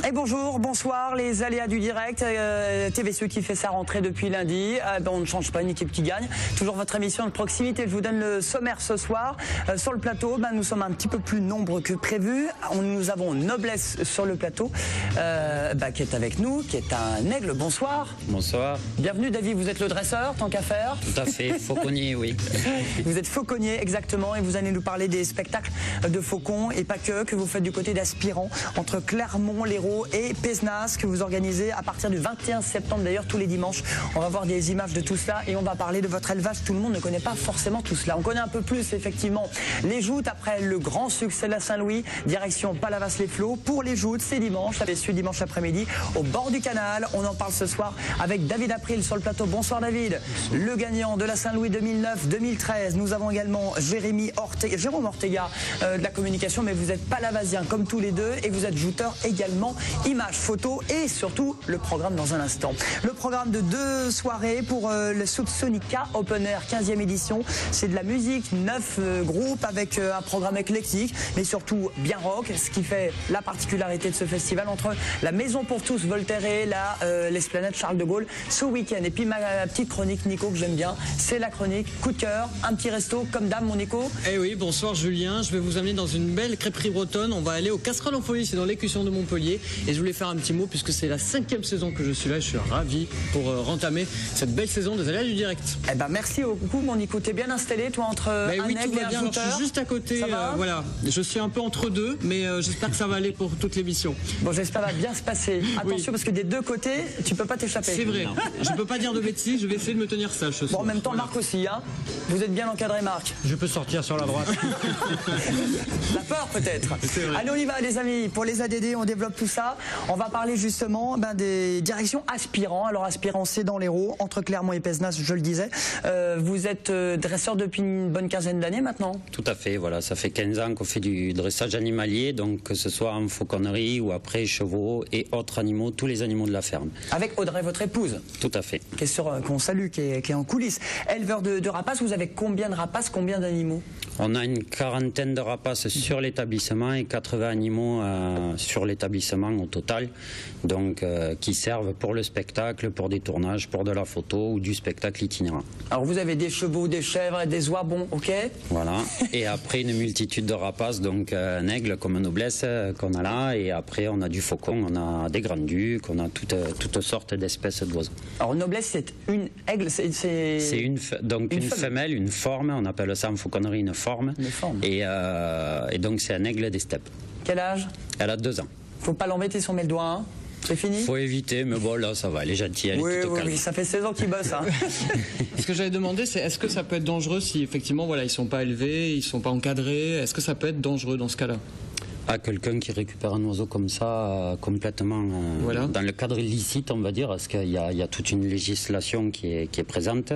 Et bonjour, bonsoir, les aléas du direct, TVCE qui fait sa rentrée depuis lundi. On ne change pas, une équipe qui gagne. Toujours votre émission de proximité. Je vous donne le sommaire ce soir. Sur le plateau, nous sommes un petit peu plus nombreux que prévu. Nous avons Noblesse sur le plateau, qui est avec nous, qui est un aigle. Bonsoir. Bonsoir. Bienvenue David, vous êtes le dresseur, tant qu'à faire. Tout à fait, fauconnier, oui. Vous êtes fauconnier, exactement, et vous allez nous parler des spectacles de faucons, et pas que vous faites du côté d'Aspirant, entre Clermont, l'Hérault et Pézenas, que vous organisez à partir du 21 septembre, d'ailleurs tous les dimanches. On va voir des images de tout cela et on va parler de votre élevage. Tout le monde ne connaît pas forcément tout cela. On connaît un peu plus effectivement les joutes après le grand succès de la Saint-Louis, direction Palavas-les-Flots. Pour les joutes, c'est dimanche, ça fait dimanche après-midi, au bord du canal. On en parle ce soir avec David April sur le plateau. Bonsoir David. Le gagnant de la Saint-Louis 2009-2013. Nous avons également Jérôme Ortega de la communication, mais vous êtes palavasien comme tous les deux et vous êtes jouteur également. Images, photos et surtout le programme dans un instant. Le programme de 2 soirées pour le Sonica Open Air 15e édition. C'est de la musique, 9 groupes avec un programme éclectique, mais surtout bien rock, ce qui fait la particularité de ce festival entre la Maison pour tous Voltaire et l'Esplanade Charles de Gaulle ce week-end. Et puis ma petite chronique Nico que j'aime bien, c'est la chronique coup de cœur, un petit resto comme dame mon Nico. Eh oui, bonsoir Julien, je vais vous amener dans une belle crêperie bretonne. On va aller au Casseroles en Folie, c'est dans l'écusson de Montpellier. Et je voulais faire un petit mot puisque c'est la 5e saison que je suis là. Je suis ravi pour rentamer cette belle saison des aléas du direct. Eh ben merci beaucoup mon Nico. T'es bien installé toi entre un oui, aigle tout et va un bien. jouteur. Je suis juste à côté. Voilà, je suis un peu entre deux, mais j'espère que ça va aller pour toute l'émission. Bon, j'espère que ça va bien se passer. Attention parce que des deux côtés, tu peux pas t'échapper. C'est vrai. Je peux pas dire de bêtises. Je vais essayer de me tenir sage ce soir. Bon, en même temps, Marc aussi, hein. Vous êtes bien encadré, Marc. Je peux sortir sur la droite. La peur peut-être. Allez, on y va les amis. Pour les ADD, on développe tout ça. On va parler justement des directions Aspirant. Alors Aspirant, c'est dans l'Hérault, entre Clermont et Pézenas, je le disais. Vous êtes dresseur depuis une bonne quinzaine d'années maintenant. Tout à fait, voilà. Ça fait 15 ans qu'on fait du dressage animalier, donc que ce soit en fauconnerie ou après chevaux et autres animaux, tous les animaux de la ferme. Avec Audrey, votre épouse. Tout à fait. Qu'on salue, qui est en coulisses. Éleveur de rapaces, vous avez combien de rapaces, combien d'animaux? On a une quarantaine de rapaces sur l'établissement et 80 animaux sur l'établissement au total, donc qui servent pour le spectacle, pour des tournages, pour de la photo ou du spectacle itinérant. Alors vous avez des chevaux, des chèvres et des oies, bon, ok. Voilà, et après une multitude de rapaces, donc un aigle comme Noblesse qu'on a là, et après on a du faucon, on a des grands-ducs, on a toutes sortes d'espèces d'oiseaux. Alors Noblesse, c'est une aigle, c'est une femelle, une forme, on appelle ça en fauconnerie une forme. Et donc c'est un aigle des steppes. Quel âge? Elle a 2 ans. Faut pas l'embêter si on met le doigt, hein. C'est fini? Faut éviter, mais bon là ça va, elle est gentille, elle est toute calme. Oui, ça fait 16 ans qu'il bosse. Hein. Ce que j'avais demandé, c'est est-ce que ça peut être dangereux si effectivement ils sont pas élevés, ils sont pas encadrés? Est-ce que ça peut être dangereux dans ce cas-là? À quelqu'un qui récupère un oiseau comme ça, complètement dans le cadre illicite, on va dire, parce qu'il y a toute une législation qui est présente.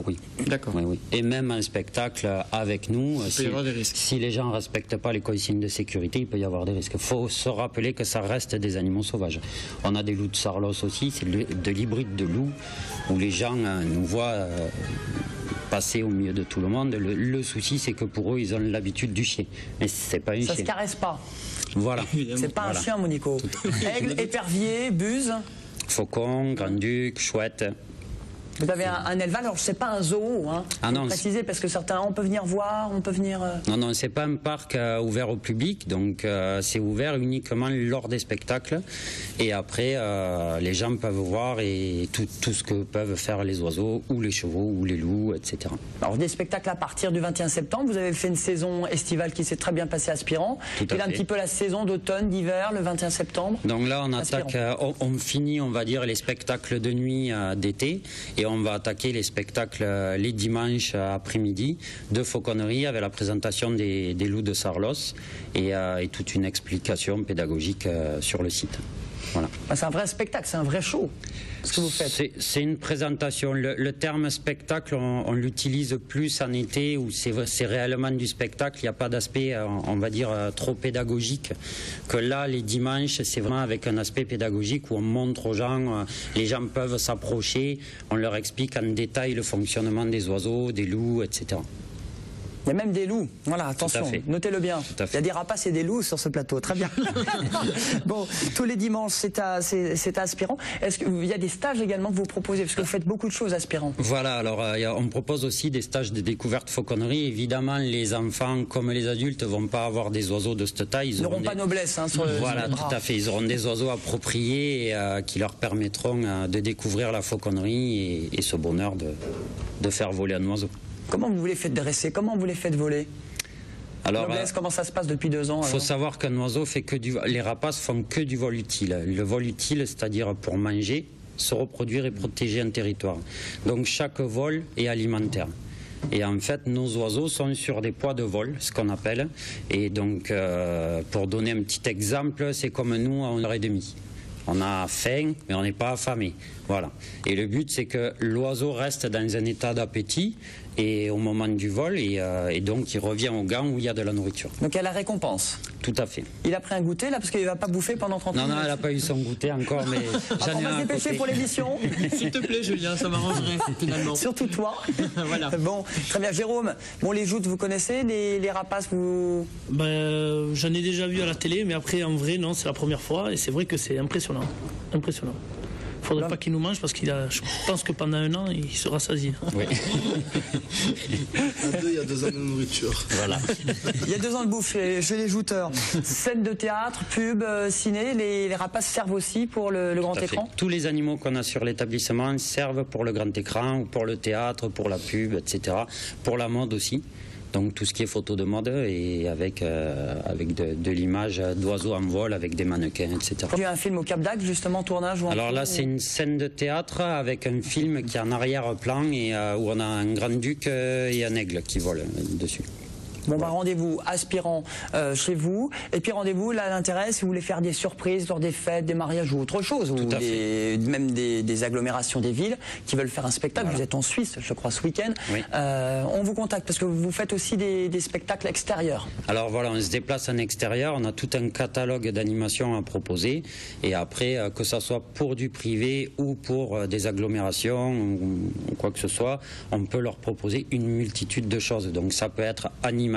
Oui. D'accord. Oui. Et même un spectacle avec nous, si les gens ne respectent pas les consignes de sécurité, il peut y avoir des risques. Il faut se rappeler que ça reste des animaux sauvages. On a des loups de Sarlos aussi, c'est de l'hybride de loup, où les gens nous voient passer au milieu de tout le monde. Le souci, c'est que pour eux, ils ont l'habitude du chien. Mais c'est pas un chien. Ça se caresse pas. Voilà. C'est pas un chien, Monico. Aigle, épervier, buse. Faucon, grand-duc, chouette. Vous avez un élevage, alors c'est pas un zoo, hein. Ah non, préciser parce que certains, on peut venir voir, on peut venir. Non, c'est pas un parc ouvert au public, donc c'est ouvert uniquement lors des spectacles. Et après, les gens peuvent voir et tout ce que peuvent faire les oiseaux ou les chevaux ou les loups, etc. Alors des spectacles à partir du 21 septembre. Vous avez fait une saison estivale qui s'est très bien passée à Aspirant. Et là un petit peu la saison d'automne, d'hiver, le 21 septembre. Donc là, on attaque, on finit, on va dire, les spectacles de nuit d'été. Et on va attaquer les spectacles les dimanches après-midi de fauconnerie avec la présentation des loups de Sarlos et toute une explication pédagogique sur le site. Voilà. C'est un vrai spectacle, c'est un vrai show, ce que vous faites. C'est une présentation. Le terme spectacle, on l'utilise plus en été où c'est réellement du spectacle. Il n'y a pas d'aspect, on va dire, trop pédagogique. Que là, les dimanches, c'est vraiment avec un aspect pédagogique où on montre aux gens, les gens peuvent s'approcher, on leur explique en détail le fonctionnement des oiseaux, des loups, etc. Il y a même des loups. Voilà, attention, notez-le bien. Il y a des rapaces et des loups sur ce plateau. Très bien. Bon, tous les dimanches, c'est à Aspirant. Est-ce qu'il y a des stages également que vous proposez? Parce que vous faites beaucoup de choses à Aspirant. Voilà, alors on propose aussi des stages de découverte fauconnerie. Évidemment, les enfants comme les adultes ne vont pas avoir des oiseaux de cette taille. Ils n'auront pas noblesse sur le Voilà, tout à fait. Ils auront des oiseaux appropriés qui leur permettront de découvrir la fauconnerie et ce bonheur de faire voler un oiseau. Comment vous les faites dresser? Comment vous les faites voler? Alors, noblesse, comment ça se passe depuis 2 ans? Il faut savoir qu'un oiseau fait que les rapaces font que du vol utile. Le vol utile, c'est-à-dire pour manger, se reproduire et protéger un territoire. Donc chaque vol est alimentaire. Et en fait, nos oiseaux sont sur des poids de vol, ce qu'on appelle. Et donc, pour donner un petit exemple, c'est comme nous à 11h30. On a faim, mais on n'est pas affamé. Voilà. Et le but, c'est que l'oiseau reste dans un état d'appétit et au moment du vol, et donc il revient au gant où il y a de la nourriture. Donc il y a la récompense. Tout à fait. Il a pris un goûter là, parce qu'il ne va pas bouffer pendant 30 minutes. Non, elle n'a pas eu son goûter encore, mais j'en ai un. On va se dépêcher pour l'émission. S'il te plaît, Julien, ça m'arrangerait finalement. Surtout toi. Voilà. Bon, très bien. Jérôme, les joutes, vous connaissez les rapaces, vous... J'en ai déjà vu à la télé, mais après, en vrai, non, c'est la première fois, et c'est vrai que c'est impressionnant. Impressionnant. Il ne faudrait pas qu'il nous mange parce je pense que pendant 1 an, il se rassasie. Oui. Il y a 2 ans de nourriture. Voilà. Il y a 2 ans de bouffe chez les jouteurs. Scène de théâtre, pub, ciné, les rapaces servent aussi pour le grand écran? Tous les animaux qu'on a sur l'établissement servent pour le grand écran, ou pour le théâtre, pour la pub, etc. Pour la mode aussi. Donc tout ce qui est photo de mode et avec de l'image d'oiseaux en vol avec des mannequins, etc. Il y a un film au Cap d'Agde, justement, tournage? Alors là, c'est une scène de théâtre avec un film qui est en arrière-plan et où on a un grand-duc et un aigle qui volent dessus. Bon, rendez-vous Aspirant chez vous. Et puis rendez-vous, là, l'intérêt, si vous voulez faire des surprises lors des fêtes, des mariages ou autre chose, ou même des agglomérations des villes qui veulent faire un spectacle. Voilà. Vous êtes en Suisse, je crois, ce week-end. Oui. On vous contacte parce que vous faites aussi des spectacles extérieurs. Alors voilà, on se déplace en extérieur. On a tout un catalogue d'animations à proposer. Et après, que ça soit pour du privé ou pour des agglomérations ou quoi que ce soit, on peut leur proposer une multitude de choses. Donc ça peut être animalier.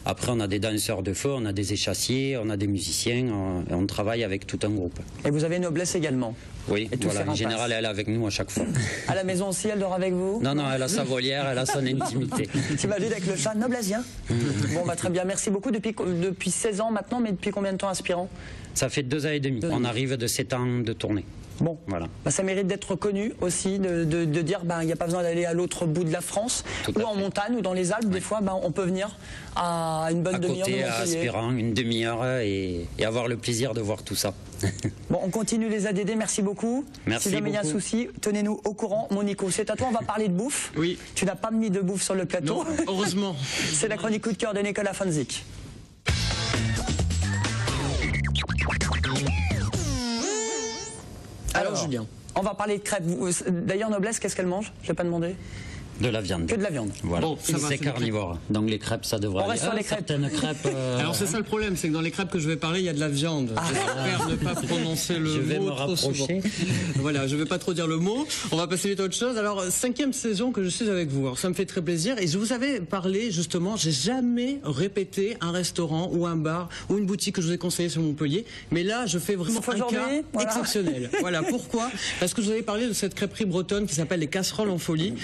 Après, on a des danseurs de feu, on a des échassiers, on a des musiciens, on travaille avec tout un groupe. Et vous avez Noblesse également? Oui, voilà, en général, elle est avec nous à chaque fois. À la maison aussi, elle dort avec vous? Non, elle a sa volière, elle a son intimité. T'imagines avec le chat? Noblesse, viens. Bon, très bien, merci beaucoup. Depuis 16 ans maintenant, mais depuis combien de temps Aspirant? Ça fait 2 ans et demi. On arrive de 7 ans de tournée. Bon, voilà. Ça mérite d'être connu aussi, de dire il n'y a pas besoin d'aller à l'autre bout de la France, ou en montagne, ou dans les Alpes. Des fois, on peut venir à une bonne demi-heure de Montpellier. À Aspirant, une demi-heure et avoir le plaisir de voir tout ça. Bon, on continue les ADD, merci beaucoup. Merci si jamais il y a un souci, tenez-nous au courant. Monico, c'est à toi, on va parler de bouffe. Oui. Tu n'as pas mis de bouffe sur le plateau. Non, heureusement. C'est la chronique coup de cœur de Nicolas Fonzik. Alors Julien, on va parler de crêpes. D'ailleurs, Noblesse, qu'est-ce qu'elle mange? Je n'ai pas demandé. De la viande. Que de la viande. Voilà. Bon, c'est carnivore. Donc les crêpes, ça devrait aller. On reste sur les crêpes. Alors c'est ça le problème, c'est que dans les crêpes que je vais parler, il y a de la viande. J'espère ne pas prononcer le mot. Je vais me rapprocher. Voilà, je ne vais pas trop dire le mot. On va passer vite à autre chose. Alors 5e saison que je suis avec vous. Alors ça me fait très plaisir. Et je vous avais parlé justement, j'ai jamais répété un restaurant ou un bar ou une boutique que je vous ai conseillé sur Montpellier. Mais là, je fais vraiment un cas exceptionnel. Voilà, pourquoi? Parce que je vous avais parlé de cette crêperie bretonne qui s'appelle les Casseroles en Folie,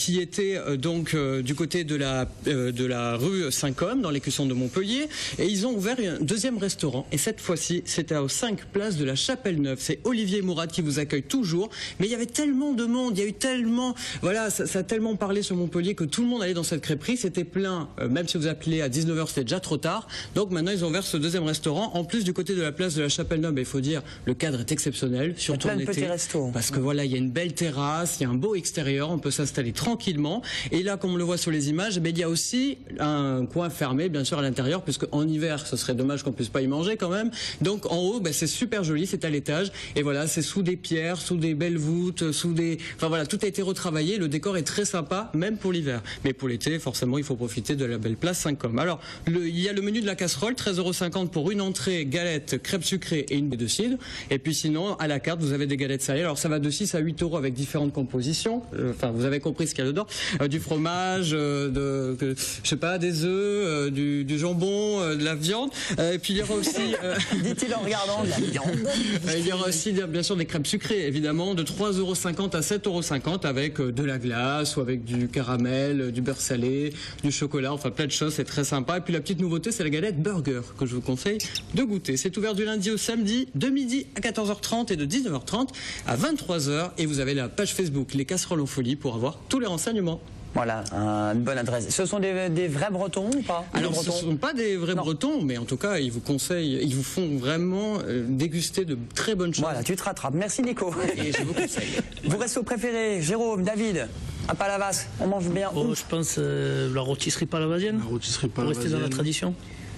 qui était donc du côté de la rue Saint-Côme, dans l'écusson de Montpellier, et ils ont ouvert un 2e restaurant, et cette fois-ci c'était aux 5 places de la Chapelle-Neuve. C'est Olivier Mourad qui vous accueille toujours, mais il y avait tellement de monde, il y a eu tellement, voilà, ça a tellement parlé sur Montpellier que tout le monde allait dans cette crêperie, c'était plein, même si vous appelez à 19h c'était déjà trop tard, donc maintenant ils ont ouvert ce 2e restaurant, en plus du côté de la place de la Chapelle-Neuve, il faut dire, le cadre est exceptionnel, surtout en été, parce que voilà, il y a une belle terrasse, il y a un beau extérieur, on peut s'installer tranquillement. Et là, comme on le voit sur les images, il y a aussi un coin fermé, bien sûr, à l'intérieur, puisque en hiver, ce serait dommage qu'on puisse pas y manger quand même. Donc en haut, c'est super joli, c'est à l'étage. Et voilà, c'est sous des pierres, sous des belles voûtes, enfin voilà, tout a été retravaillé. Le décor est très sympa, même pour l'hiver. Mais pour l'été, forcément, il faut profiter de la belle place Saint-Côme. Alors, il y a le menu de la casserole, 13,50 € pour une entrée, galette, crêpes sucrées et une baie de cidre. Et puis sinon, à la carte, vous avez des galettes salées. Alors ça va de 6 à 8 € avec différentes compositions. Enfin, vous avez compris ce qu'il y a Cadeau d'Or, du fromage, je sais pas, des œufs, du jambon, de la viande. Et puis il y aura aussi, dit-il en regardant, de la viande. Il y aura aussi bien sûr des crêpes sucrées, évidemment, de 3,50 € à 7,50 € avec de la glace ou avec du caramel, du beurre salé, du chocolat, enfin plein de choses, c'est très sympa. Et puis la petite nouveauté, c'est la galette burger que je vous conseille de goûter. C'est ouvert du lundi au samedi, de midi à 14h30 et de 19h30 à 23h. Et vous avez la page Facebook Les Casseroles en Folie pour avoir tous les renseignements. Voilà, une bonne adresse. Ce sont des vrais Bretons ou pas? Alors, ce ne sont pas des vrais Bretons, mais en tout cas, ils vous conseillent, ils vous font vraiment déguster de très bonnes choses. Voilà, tu te rattrapes. Merci Nico. Et je vous conseille. Vos restos préférés, Jérôme, David, à Palavas, on mange bien où? Je pense la rôtisserie palavasienne. La rôtisserie pour rester dans la tradition.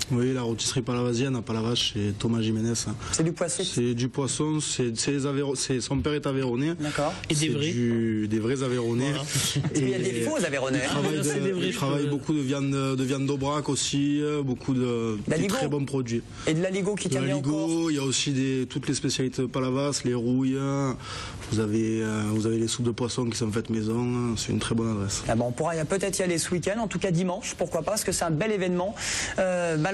Oui, la rôtisserie palavasienne à Palavas chez Thomas Jiménez. C'est du poisson? C'est du poisson, son père est Aveyronnais. D'accord. Et des vrais? Des vrais Aveyronnais. Voilà. Il y a des faux Aveyronnais. Il travaille beaucoup de viande d'Aubrac aussi, beaucoup de très bons produits. Et de l'aligot qui tient bien encore. Il y a aussi toutes les spécialités de Palavas, les rouilles. Vous avez les soupes de poisson qui sont faites maison. C'est une très bonne adresse. Ah bon, on pourra peut-être y aller ce week-end, en tout cas dimanche, pourquoi pas, parce que c'est un bel événement.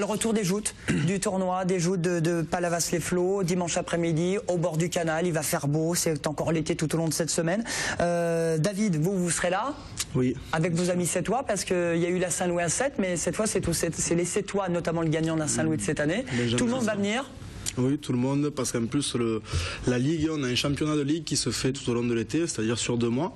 Le retour des joutes du tournoi, des joutes de Palavas-les-Flots, dimanche après-midi, au bord du canal. Il va faire beau, c'est encore l'été tout au long de cette semaine. David, vous serez là? Oui. Avec vos amis sétois, parce qu'il y a eu la Saint-Louis à 7, mais cette fois, c'est les sétois, notamment le gagnant de la Saint-Louis de cette année. Tout le monde va venir? Oui, tout le monde, parce qu'en plus, la Ligue, on a un championnat de Ligue qui se fait tout au long de l'été, c'est-à-dire sur 2 mois.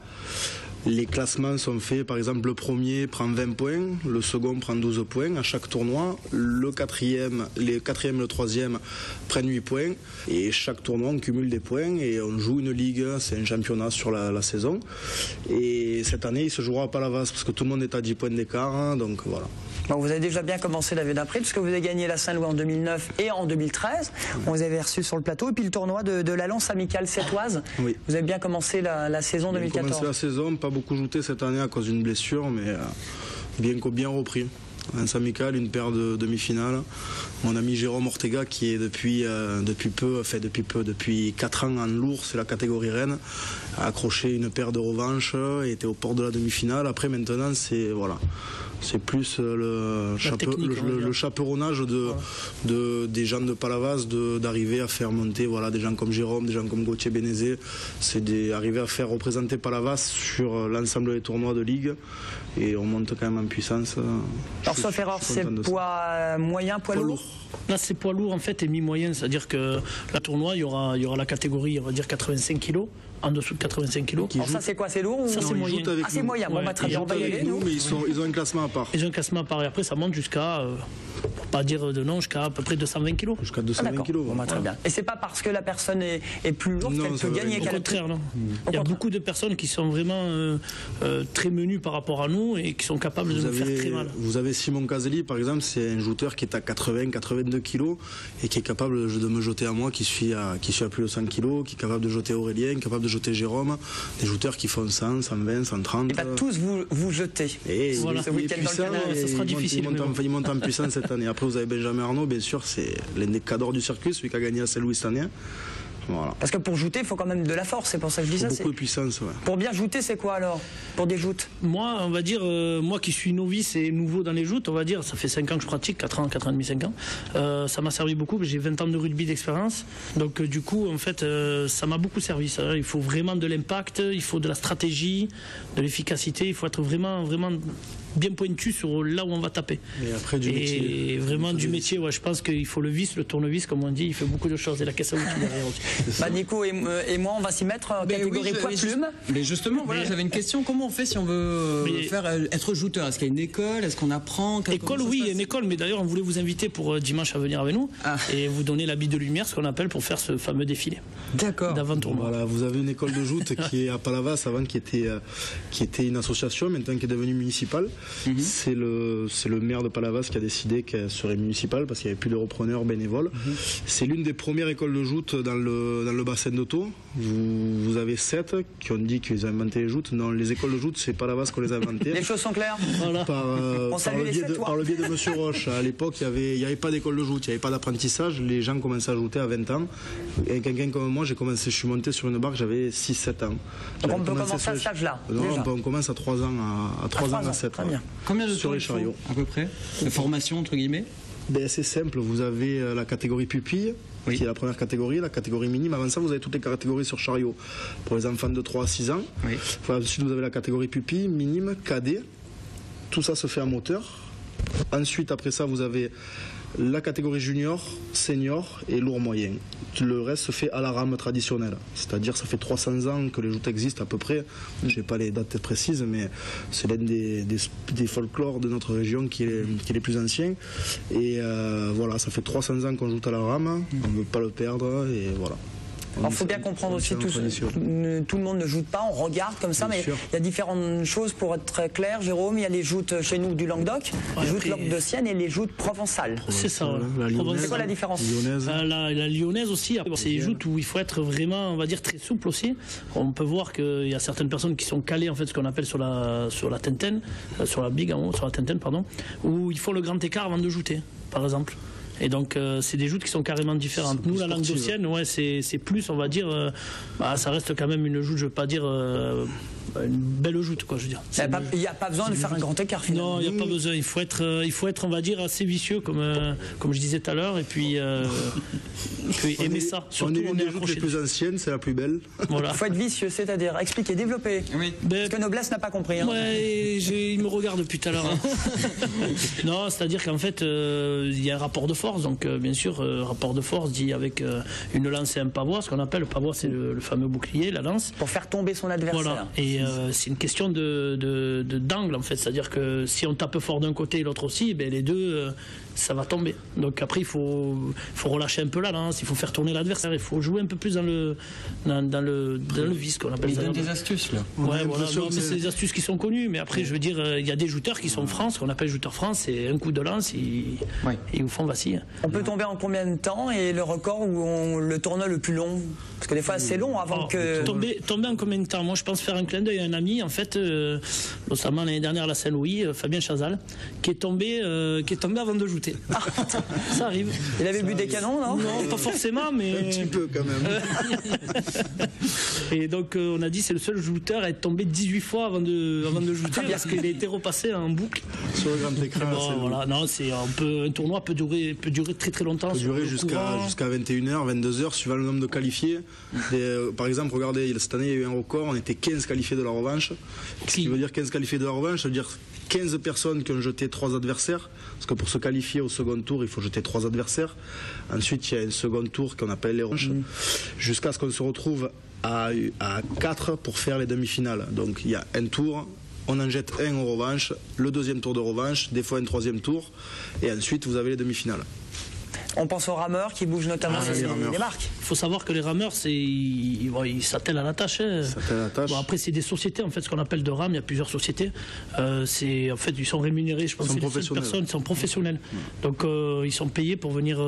Les classements sont faits, par exemple, le premier prend 20 points, le second prend 12 points à chaque tournoi, les quatrième et le troisième prennent 8 points, et chaque tournoi on cumule des points et on joue une ligue, c'est un championnat sur la saison. Et cette année il se jouera à Palavas parce que tout le monde est à 10 points d'écart, donc voilà. Bon, vous avez déjà bien commencé David après, puisque vous avez gagné la Saint-Louis en 2009 et en 2013. On vous avait reçu sur le plateau. Et puis le tournoi de la Lance amicale sétoise. Oui. Vous avez bien commencé la saison 2014. On a commencé la saison, pas beaucoup jouté cette année à cause d'une blessure, mais bien repris. Un amical, une paire de demi-finales. Mon ami Jérôme Ortega, qui est depuis 4 ans en lourd, c'est la catégorie reine, a accroché une paire de revanche et était au port de la demi-finale. Après, maintenant, c'est plus le chaperonnage des gens de Palavas, d'arriver à faire monter des gens comme Jérôme, des gens comme Gauthier Bénézé. C'est d'arriver à faire représenter Palavas sur l'ensemble des tournois de ligue. Et on monte quand même en puissance. Alors sauf erreur, c'est poids moyen, poids lourd? Là c'est poids lourd en fait et mi-moyen, c'est-à-dire que la tournoi, il y aura la catégorie, on va dire 85 kg. En dessous de 85 kg. Alors ça c'est quoi, c'est lourd ou... Ça c'est moyen. C'est moyen, bon très bien, on va y aller nous. Mais ils ont un classement à part. Ils ont un classement à part et après ça monte jusqu'à, pour pas dire de nom, jusqu'à à peu près 220 kg. Jusqu'à 220 kg. Bon, très bien. Et c'est pas parce que la personne est plus lourde qu'elle peut gagner. Au contraire, non. Il y a beaucoup de personnes qui sont vraiment très menues par rapport à nous et qui sont capables de nous faire très mal. Vous avez Simon Caselli par exemple, c'est un joueur qui est à 80-82 kg et qui est capable de me jeter à moi qui suis à plus de 100 kg, qui est capable de jeter Aurélien, capable de jeter Jérôme. Des jouteurs qui font 100, 120, 130. Et pas tous vous jeter. Et voilà. Ce week-end dans le canal, ça sera difficile. Il monte en puissance cette année. Après, vous avez Benjamin Arnaud, bien sûr, c'est l'un des cadors du circuit, celui qui a gagné à Saint-Louis cette année. Voilà. Parce que pour jouter, il faut quand même de la force, c'est pour ça que je dis ça. Beaucoup de puissance, ouais. Pour bien jouter, c'est quoi alors? Pour des joutes? Moi, on va dire, moi qui suis novice et nouveau dans les joutes, on va dire, ça fait 5 ans que je pratique, 4 ans et demi, 5 ans. Ça m'a servi beaucoup, j'ai 20 ans de rugby d'expérience. Donc du coup, en fait, ça m'a beaucoup servi. Ça. Il faut vraiment de l'impact, il faut de la stratégie, de l'efficacité, il faut être vraiment bien pointu sur là où on va taper. Et après du métier. Et vraiment du métier, ouais, je pense qu'il faut le vis, le tournevis, comme on dit, il fait beaucoup de choses. Et la caisse à outils derrière aussi. Nico et moi, on va s'y mettre en catégorie poids-plume. Mais justement, voilà, j'avais une question. Comment on fait si on veut être jouteur? Est-ce qu'il y a une école? Est-ce qu'on apprend? École, oui, il y a une école. Mais d'ailleurs, on voulait vous inviter pour dimanche à venir avec nous et vous donner l'habit de lumière, ce qu'on appelle, pour faire ce fameux défilé. D'accord. D'avant-tournoi. Voilà, vous avez une école de joute qui est à Palavas avant, qui était une association, maintenant qui est devenue municipale. c'est le maire de Palavas qui a décidé qu'elle serait municipale parce qu'il n'y avait plus de repreneurs bénévoles. C'est l'une des premières écoles de joutes dans le bassin d'Auto. Vous avez 7 qui ont dit qu'ils ont inventé les joutes. Non, les écoles de joutes, c'est Palavas qu'on les a inventées. Les choses sont claires. Voilà. Par le biais de Monsieur Roche. À l'époque, il n'y avait pas d'école de joute, il n'y avait pas d'apprentissage. Les gens commençaient à jouter à 20 ans. Et quelqu'un comme moi, je suis monté sur une barque, j'avais 6-7 ans. Donc on peut commencer à cet âge-là. On commence à 3 ans à 7 ans. Combien de sur temps les chariots à peu près de formation entre guillemets? C'est simple, vous avez la catégorie pupille, qui est la première catégorie, la catégorie minime. Avant ça, vous avez toutes les catégories sur chariot pour les enfants de 3 à 6 ans. Ensuite, vous avez la catégorie pupille, minime, cadet. Tout ça se fait en moteur. Ensuite, après ça, vous avez la catégorie junior, senior et lourd moyen. Le reste se fait à la rame traditionnelle. C'est-à-dire ça fait 300 ans que les joutes existent à peu près. Je n'ai pas les dates précises, mais c'est l'un des folklores de notre région qui est les plus anciens. Et voilà, ça fait 300 ans qu'on joue à la rame. On ne veut pas le perdre et voilà. Il faut bien comprendre aussi, tout le monde ne joue pas, on regarde comme ça, mais il y a différentes choses pour être très clair, Jérôme. Il y a les joutes chez nous du Languedoc, les joutes languedociennes et les joutes provençales. C'est ça. C'est quoi la différence? La lyonnaise aussi, c'est des joutes où il faut être vraiment, on va dire, très souple aussi. On peut voir qu'il y a certaines personnes qui sont calées, en fait, ce qu'on appelle sur la tenten, sur la big en haut, sur la tenten, pardon, où il faut le grand écart avant de jouter, par exemple. Et donc c'est des joutes qui sont carrément différentes. Nous, la languedocienne, c'est plus, on va dire, ça reste quand même une joute, je ne veux pas dire une belle joute, quoi, je veux dire. Il n'y a pas besoin de faire un grand écart finalement. Non, il n'y a pas besoin. Il faut être, on va dire, assez vicieux, comme je disais tout à l'heure, et puis aimer ça. Surtout, on est les joutes les plus anciennes, c'est la plus belle. Voilà. Il faut être vicieux, c'est-à-dire expliquer, développer. Oui. Parce que Noblesse n'a pas compris. Hein. Ouais, il me regarde depuis tout à l'heure. Non, c'est-à-dire qu'en fait, il y a un rapport de force. Donc, bien sûr, rapport de force dit avec une lance et un pavois. Ce qu'on appelle le pavois, c'est le fameux bouclier, la lance. Pour faire tomber son adversaire. Voilà. Et c'est une question d'angle, en fait. C'est-à-dire que si on tape fort d'un côté et l'autre aussi, les deux, ça va tomber. Donc après, il faut relâcher un peu la lance, il faut faire tourner l'adversaire, il faut jouer un peu plus dans le vice, qu'on appelle ça. Il donne des astuces, là. Ouais, voilà. Non, mais c'est des astuces qui sont connues. Mais après, je veux dire, il y a des jouteurs qui sont France, qu'on appelle jouteurs France, c'est un coup de lance, ils vous font vaciller. On peut tomber en combien de temps et le record ou le tournoi le plus long? Parce que des fois, c'est long avant que... Tomber en combien de temps? Moi, je pense faire un clin d'œil à un ami, en fait, notamment l'année dernière à la Saint-Louis, Fabien Chazal, qui est tombé avant de jouter. Ça arrive. Il avait bu des canons, non? Non, pas forcément, mais... Un petit peu, quand même. Et donc, on a dit c'est le seul jouteur à être tombé 18 fois avant de jouter, parce qu'il a été repassé en boucle. Sur le grand écran. Bon, voilà. Non, un tournoi peut durer très très longtemps. Peut durer jusqu'à 21h, 22h, suivant le nombre de qualifiés. Par exemple, regardez, cette année, il y a eu un record, on était 15 qualifiés de la revanche. Ce qui veut dire 15 qualifiés de la revanche, ça veut dire 15 personnes qui ont jeté 3 adversaires, parce que pour se qualifier au second tour, il faut jeter 3 adversaires. Ensuite, il y a un second tour qu'on appelle les revanches, jusqu'à ce qu'on se retrouve à 4 pour faire les demi-finales. Donc il y a un tour, on en jette un aux revanches, le deuxième tour de revanche, des fois un troisième tour, et ensuite vous avez les demi-finales. On pense aux rameurs qui bougent notamment les marques. Il faut savoir que les rameurs, ils s'attellent à la tâche. Bon, après, c'est des sociétés, en fait, ce qu'on appelle de rames. Il y a plusieurs sociétés. En fait, ils sont rémunérés. Je pense que les personnes sont professionnels. Donc, ils sont payés pour venir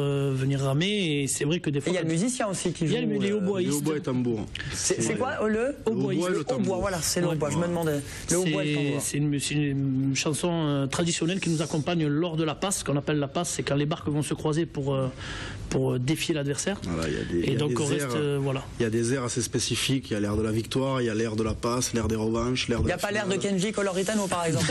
ramer. Et c'est vrai que des fois. Il y a le musicien aussi qui joue. Il y a les hautboisistes. Les hautbois et tambours. C'est quoi le hautbois? Le tambour. Voilà, c'est le hautbois. Je me demandais. Le hautbois et le tambour. C'est une chanson traditionnelle qui nous accompagne lors de la passe. Ce qu'on appelle la passe, c'est quand les barques vont se croiser pour défier l'adversaire. Voilà, et donc on reste voilà. Il y a des airs assez spécifiques. Il y a l'air de la victoire, il y a l'air de la passe, l'air des revanches, l'air de. Il n'y a pas l'air de Kenji Coloritano par exemple.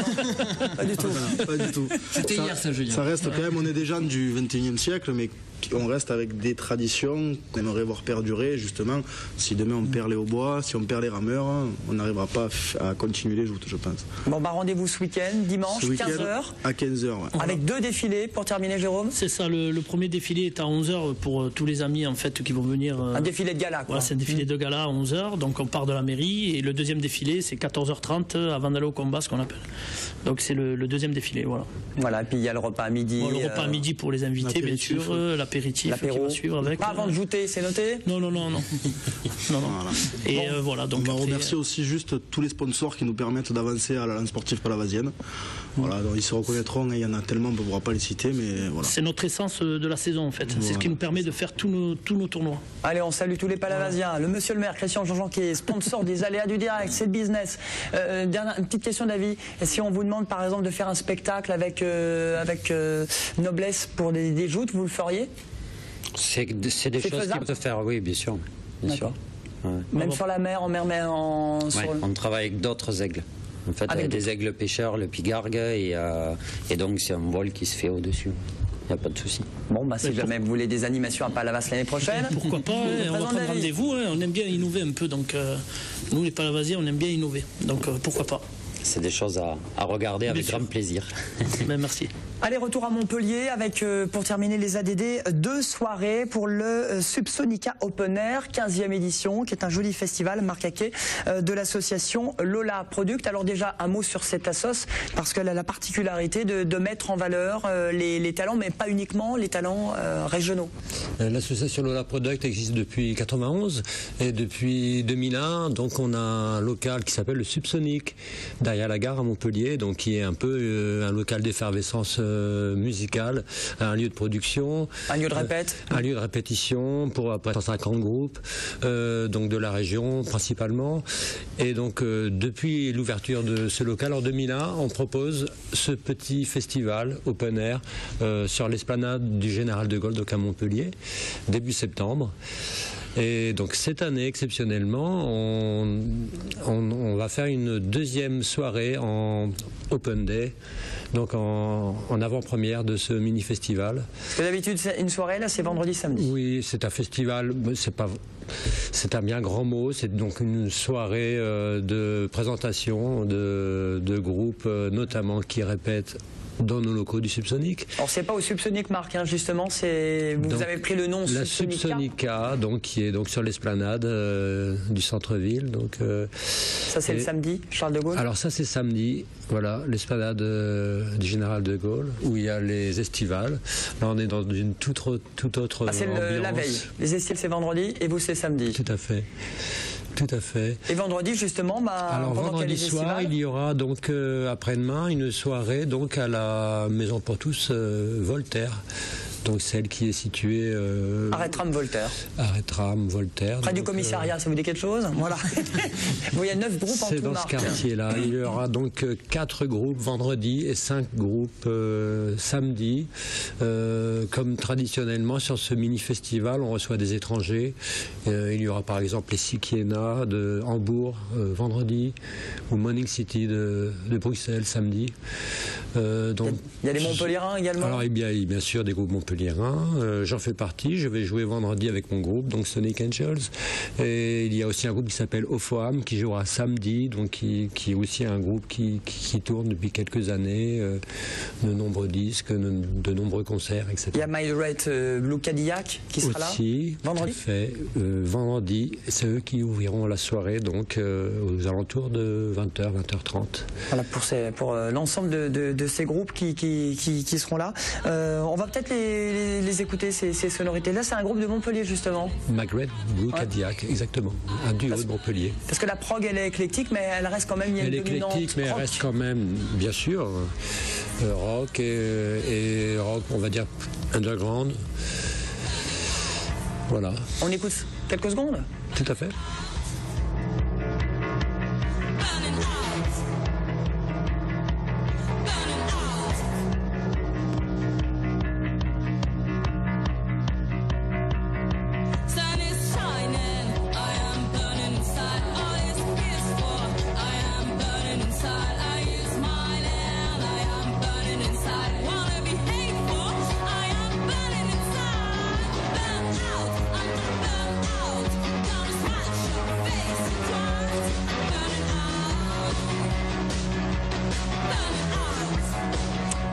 Pas du tout. Pas du tout. C'était hier ça, Julien. Ça reste quand même, on est des gens du 21e siècle, mais on reste avec des traditions qu'on aimerait voir perdurer. Justement, si demain on perd les hautbois, si on perd les rameurs, on n'arrivera pas à continuer les joutes, je pense. Bon, rendez-vous ce week-end, dimanche, 15h. À 15h, ouais. Avec 2 défilés pour terminer, Jérôme. C'est ça, le premier défilé est à 11h pour tous les amis en fait qui vont venir. Un défilé de gala, quoi. Voilà, c'est un défilé de gala à 11h, donc on part de la mairie, et le deuxième défilé c'est 14h30 avant d'aller au combat, ce qu'on appelle. Donc c'est le deuxième défilé, voilà. Voilà, et puis il y a le repas à midi. Bon, le repas à midi pour les invités, bien sûr, l'apéritif qui va suivre avec. Pas avant de jouter, c'est noté? Non. Voilà. Et voilà, donc on va remercier aussi juste tous les sponsors qui nous permettent d'avancer à la lance sportive palavasienne. Voilà, donc ils se reconnaîtront, il y en a tellement, on ne pourra pas les citer, mais voilà. C'est notre essence de la saison en fait, c'est ce qui nous permet de faire tous nos tournois. Allez, on salue tous les palavasiens. Le monsieur le maire, Christian Jean-Jean, qui est sponsor des aléas du direct, c'est le business. Une petite question d'avis, si on vous demande par exemple de faire un spectacle avec Noblesse pour des joutes, vous le feriez? C'est des choses qui peuvent se faire, oui, bien sûr. Bien sûr. Ouais. Même sur la mer, en mer, on travaille avec d'autres aigles. En fait, avec des aigles pêcheurs, le pigargue, et donc c'est un vol qui se fait au-dessus. Il n'y a pas de souci. Bon, si jamais vous voulez des animations à Palavas l'année prochaine. Pourquoi pas, on va prendre rendez-vous, on aime bien innover un peu, donc nous les Palavasiens, on aime bien innover, donc pourquoi pas. C'est des choses à regarder avec grand plaisir. Merci. Allez, retour à Montpellier avec, pour terminer les ADD, 2 soirées pour le Subsonica Open Air, 15e édition, qui est un joli festival marqué de l'association Lola Product. Alors déjà, un mot sur cette assoce, parce qu'elle a la particularité de mettre en valeur les talents, mais pas uniquement les talents régionaux. L'association Lola Product existe depuis 91 et depuis 2001, donc on a un local qui s'appelle le Subsonic, derrière la gare à Montpellier, donc qui est un peu un local d'effervescence musicale, un lieu de production, un lieu de répète, un lieu de répétition pour à peu près 150 groupes, donc de la région principalement. Et donc depuis l'ouverture de ce local en 2001, on propose ce petit festival open air sur l'esplanade du Général de Gaulle, donc à Montpellier, début septembre. Et donc cette année, exceptionnellement, on va faire une deuxième soirée en Open Day, donc en avant-première de ce mini-festival. Parce que d'habitude, une soirée, là, c'est vendredi, samedi. Oui, c'est un festival, c'est un bien grand mot, c'est donc une soirée de présentation de groupes, notamment qui répètent dans nos locaux du Subsonic. Alors c'est pas au Subsonic, Marc, hein, justement, vous avez pris le nom la Subsonica, donc qui est donc sur l'esplanade du centre-ville. Donc ça c'est le samedi, Charles de Gaulle. Alors ça c'est samedi, voilà, l'esplanade du Général de Gaulle, où il y a les estivales. Là on est dans une toute autre ambiance. C'est la veille. Les estivales c'est vendredi et vous c'est samedi. Tout à fait. Tout à fait. Et vendredi justement, alors vendredi soir, il y aura donc après-demain une soirée donc à la Maison pour tous Voltaire. Donc celle qui est située Arrêt-tram Voltaire. Arrêt-tram Voltaire. Près du commissariat, ça vous dit quelque chose? Voilà. Il y a 9 groupes en tout. C'est dans ce quartier-là. Il y aura donc 4 groupes vendredi et 5 groupes samedi. Comme traditionnellement sur ce mini-festival, on reçoit des étrangers. Il y aura par exemple les Sikiena de Hambourg vendredi, ou Morning City de Bruxelles samedi. Donc, il y a des Montpelliérains également. Alors il y a bien sûr des groupes Montpelliérains. J'en fais partie. Je vais jouer vendredi avec mon groupe, donc Sonic Angels. Et il y a aussi un groupe qui s'appelle Ophoam qui jouera samedi, donc qui est aussi un groupe qui tourne depuis quelques années, de nombreux disques, de nombreux concerts, etc. Il y a My Red Blue Cadillac qui sera aussi, là vendredi. Vendredi, c'est eux qui ouvriront la soirée, donc aux alentours de 20h, 20h30. Voilà pour l'ensemble de ces groupes qui seront là. On va peut-être les écouter, ces sonorités-là. C'est un groupe de Montpellier, justement. My Red Blue Cadillac, exactement. Un duo de Montpellier. Parce que la prog, elle est éclectique, mais elle reste quand même... Elle est éclectique, mais elle reste quand même, bien sûr, rock et rock, on va dire, underground. Voilà. On écoute quelques secondes? Tout à fait.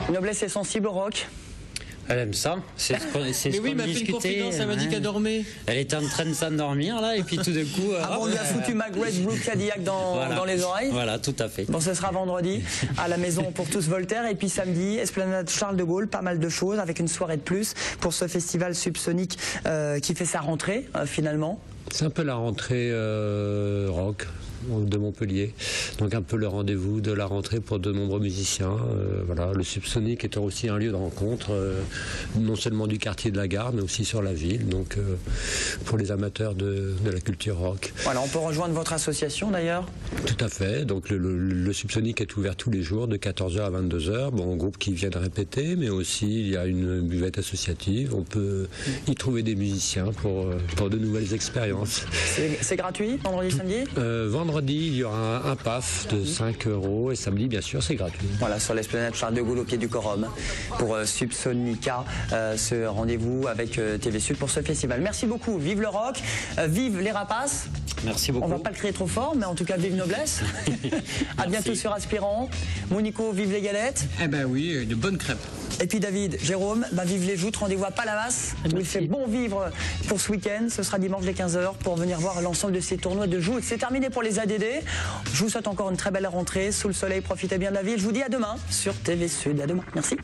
Noblesse est sensible au rock? Elle aime ça. C'est ce qu'on discutait. Mais oui, elle m'a fait une confidence, elle m'a dit qu'elle dormait. Elle était en train de s'endormir là, et puis tout d'un coup. On lui a foutu McGrath Blue Cadillac dans les oreilles. Voilà, tout à fait. Bon, ce sera vendredi à la maison pour tous Voltaire, et puis samedi, Esplanade Charles de Gaulle, pas mal de choses avec une soirée de plus pour ce festival Subsonic qui fait sa rentrée finalement. C'est un peu la rentrée rock de Montpellier, donc un peu le rendez-vous de la rentrée pour de nombreux musiciens. Voilà, le Subsonic étant aussi un lieu de rencontre, non seulement du quartier de la Gare, mais aussi sur la ville, donc pour les amateurs de la culture rock. Voilà, on peut rejoindre votre association d'ailleurs. Tout à fait, donc le Subsonic est ouvert tous les jours de 14h à 22h, bon, groupe qui viennent répéter, mais aussi il y a une buvette associative, on peut y trouver des musiciens pour de nouvelles expériences. C'est gratuit, vendredi, samedi Vendredi, il y aura un PAF de 5 € et samedi, bien sûr, c'est gratuit. Voilà, sur l'esplanade Charles de Gaulle au pied du Corum pour Subsonica, ce rendez-vous avec TV Sud pour ce festival. Merci beaucoup, vive le rock, vive les rapaces. Merci beaucoup. On va pas le crier trop fort, mais en tout cas, vive Noblesse. À bientôt sur Aspirant. Monico, vive les galettes. Eh ben oui, de bonnes crêpes. Et puis David, Jérôme, vive les joutes, rendez-vous à Palavas, où il fait bon vivre pour ce week-end. Ce sera dimanche dès 15h pour venir voir l'ensemble de ces tournois de joutes. C'est terminé pour les ADD. Je vous souhaite encore une très belle rentrée sous le soleil. Profitez bien de la vie. Je vous dis à demain sur TV Sud. À demain. Merci.